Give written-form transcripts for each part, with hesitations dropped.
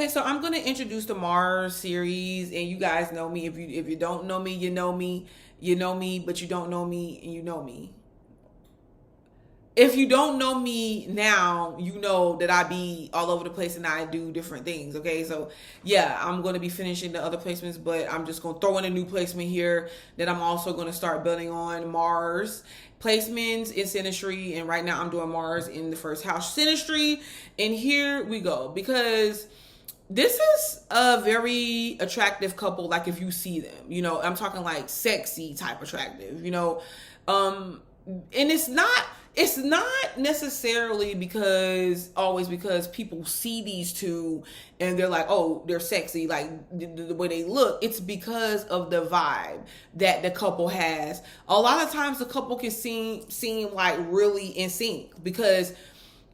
Okay, so I'm gonna introduce the Mars series, and you guys know me. If you don't know me, you know me. You know me, but you don't know me, and you know me. If you don't know me now, you know that I be all over the place and I do different things. Okay, so yeah, I'm going to be finishing the other placements, but I'm just going to throw in a new placement here that I'm also going to start building on Mars placements in Synastry. And right now I'm doing Mars in the first house Synastry. And here we go, because this is a very attractive couple. Like, if you see them, I'm talking like sexy type attractive, and it's not necessarily because people see these two and they're like, oh, they're sexy, like the way they look. It's because of the vibe that the couple has. A lot of times the couple can seem like really in sync, because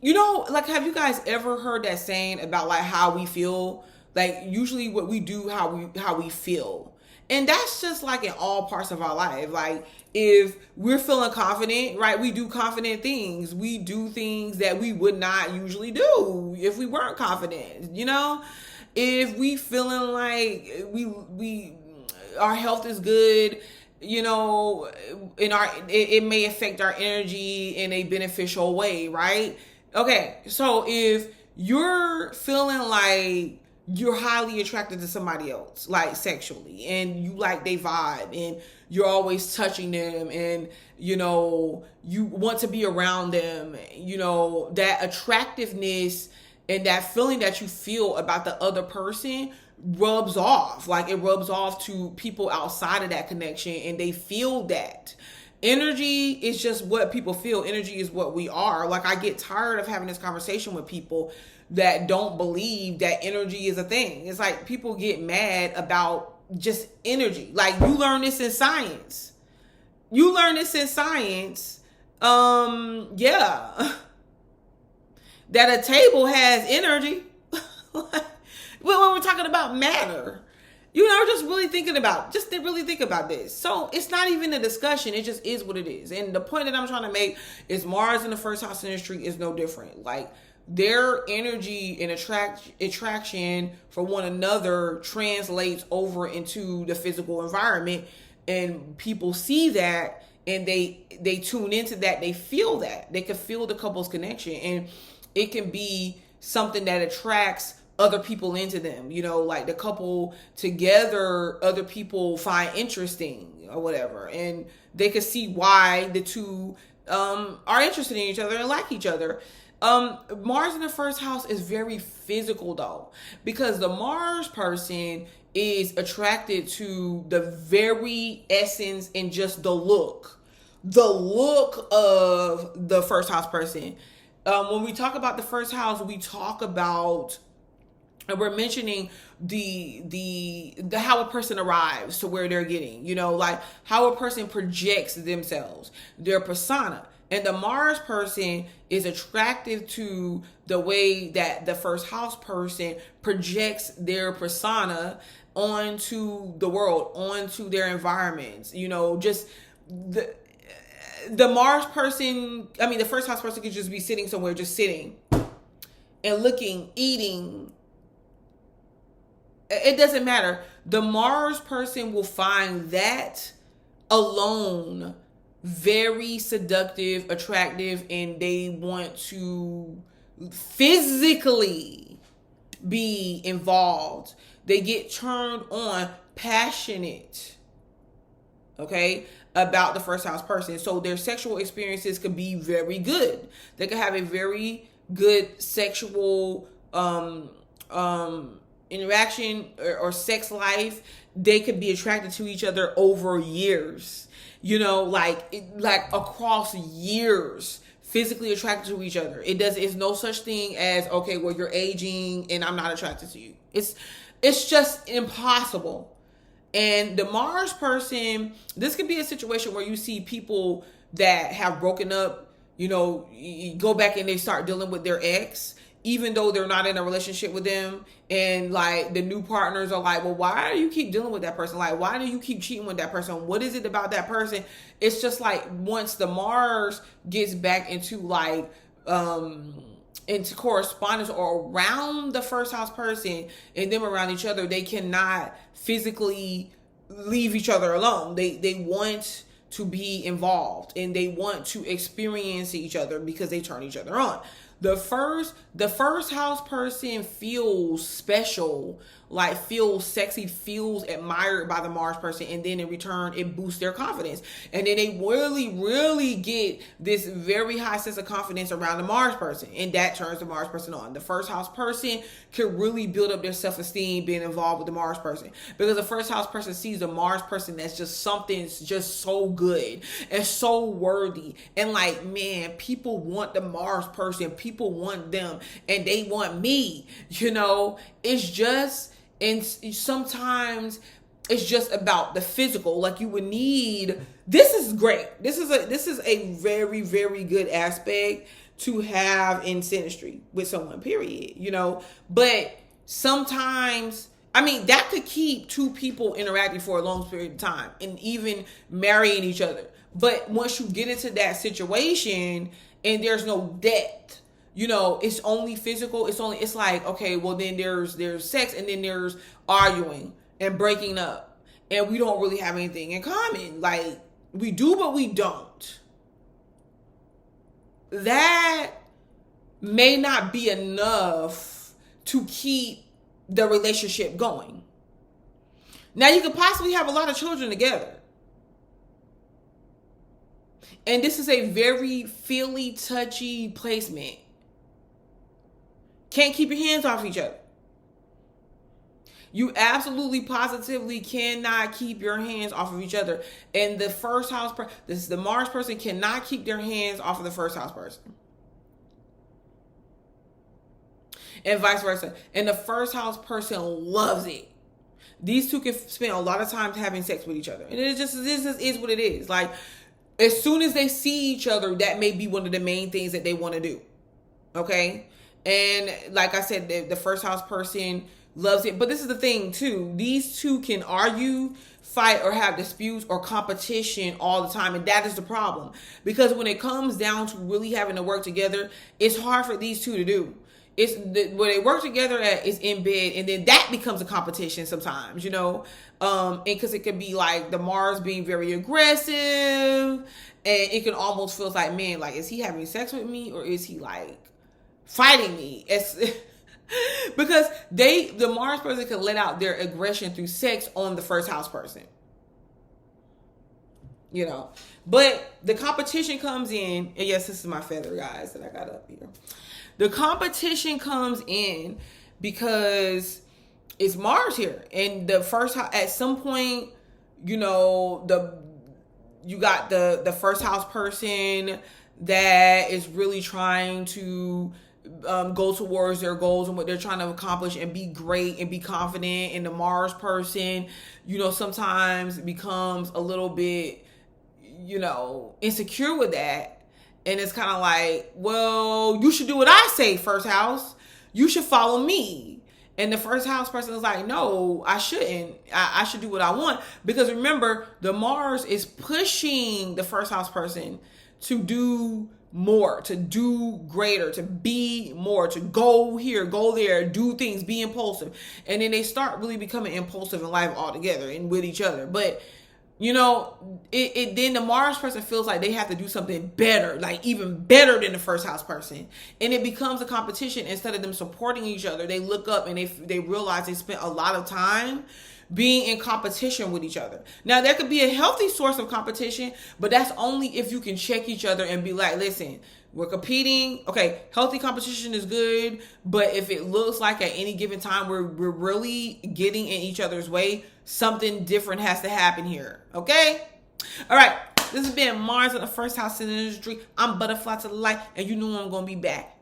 like, have you guys ever heard that saying about like how we feel? Like, usually what we do, how we feel. And that's just like in all parts of our life. Like, if we're feeling confident, right, we do confident things. We do things that we would not usually do if we weren't confident. If we feeling like we our health is good, it may affect our energy in a beneficial way, right? Okay, so if you're feeling like you're highly attracted to somebody else, like sexually, and you like they vibe, and you're always touching them, and you want to be around them, that attractiveness and that feeling that you feel about the other person rubs off. Like, it rubs off to people outside of that connection, and they feel that. Energy is just what people feel. Energy is what we are. Like, I get tired of having this conversation with people that don't believe that energy is a thing. It's like people get mad about just energy. Like, you learn this in science. Yeah. That a table has energy. When we're talking about matter. Just really think about this. So it's not even a discussion. It just is what it is. And the point that I'm trying to make is Mars in the first house Synastry is no different. Like, their energy and attraction for one another translates over into the physical environment, and people see that, and they tune into that. They feel that. They can feel the couple's connection, and it can be something that attracts other people into them, like the couple together, other people find interesting or whatever, and they can see why the two are interested in each other and like each other. Mars in the first house is very physical, though, because the Mars person is attracted to the very essence and just the look of the first house person. When we talk about the first house, we talk about, and we're mentioning the how a person arrives to where they're getting, like how a person projects themselves, their persona. And the Mars person is attractive to the way that the first house person projects their persona onto the world, onto their environments. Just the Mars person, the first house person could just be sitting somewhere, just sitting and looking, eating. It doesn't matter. The Mars person will find that alone very seductive, attractive, and they want to physically be involved. They get turned on, passionate, okay, about the first house person. So their sexual experiences could be very good. They could have a very good sexual interaction or sex life. They could be attracted to each other over years. Like across years, physically attracted to each other. It's no such thing as, okay, well, you're aging and I'm not attracted to you. It's just impossible. And the Mars person, this could be a situation where you see people that have broken up, go back and they start dealing with their ex, even though they're not in a relationship with them. And like the new partners are like, well, why do you keep dealing with that person? Like, why do you keep cheating with that person? What is it about that person? It's just like, once the Mars gets back into like into correspondence or around the first house person and them around each other, they cannot physically leave each other alone. They want to be involved and they want to experience each other because they turn each other on. The first house person feels special, like feels sexy, feels admired by the Mars person, and then in return it boosts their confidence. And then they really get this very high sense of confidence around the Mars person, and that turns the Mars person on. The first house person can really build up their self-esteem being involved with the Mars person, because the first house person sees the Mars person as just something just so good and so worthy, and like, man, people want the Mars person, people want them, and they want me, you know. It's just, and sometimes it's just about the physical. Like, you would need, this is great, this is a very, very good aspect to have in synastry with someone, period, you know. But sometimes, I mean, that could keep two people interacting for a long period of time and even marrying each other. But once you get into that situation and there's no depth, you know, it's only physical, it's like, okay, well, then there's sex, and then there's arguing and breaking up, and we don't really have anything in common. Like, we do, but we don't. That may not be enough to keep the relationship going. Now, you could possibly have a lot of children together, and this is a very feely, touchy placement. Can't keep your hands off each other. You absolutely, positively cannot keep your hands off of each other. And the first house person, this is the Mars person, cannot keep their hands off of the first house person. And vice versa. And the first house person loves it. These two can spend a lot of time having sex with each other. And it just is what it is. Like, as soon as they see each other, that may be one of the main things that they want to do. Okay? And like I said, the first house person loves it. But this is the thing too. These two can argue, fight, or have disputes or competition all the time. And that is the problem. Because when it comes down to really having to work together, it's hard for these two to do. It's where they work together at is in bed, and then that becomes a competition sometimes, you know. And because it could be like the Mars being very aggressive, and it can almost feel like, man, like, is he having sex with me, or is he like fighting me? It's because the Mars person can let out their aggression through sex on the first house person, you know. But the competition comes in, and yes, this is my feather, guys, that I got up here. The competition comes in because it's Mars here, and the first house, at some point, you know, you got the first house person that is really trying to go towards their goals and what they're trying to accomplish and be great and be confident. And the Mars person, you know, sometimes becomes a little bit, you know, insecure with that. And it's kind of like, well, you should do what I say, first house. You should follow me. And the first house person is like, no, I shouldn't. I should do what I want. Because remember, the Mars is pushing the first house person to do more, to do greater, to be more, to go here, go there, do things, be impulsive. And then they start really becoming impulsive in life altogether and with each other. But you know, it then the Mars person feels like they have to do something better, like even better than the first house person. And it becomes a competition. Instead of them supporting each other, they look up and they realize they spent a lot of time being in competition with each other. Now, there could be a healthy source of competition, but that's only if you can check each other and be like, listen, we're competing. Okay, healthy competition is good, but if it looks like at any given time we're really getting in each other's way, something different has to happen here. Okay? All right. This has been Mars in the first house in the industry. I'm Butterfly to the Light, and you know I'm going to be back.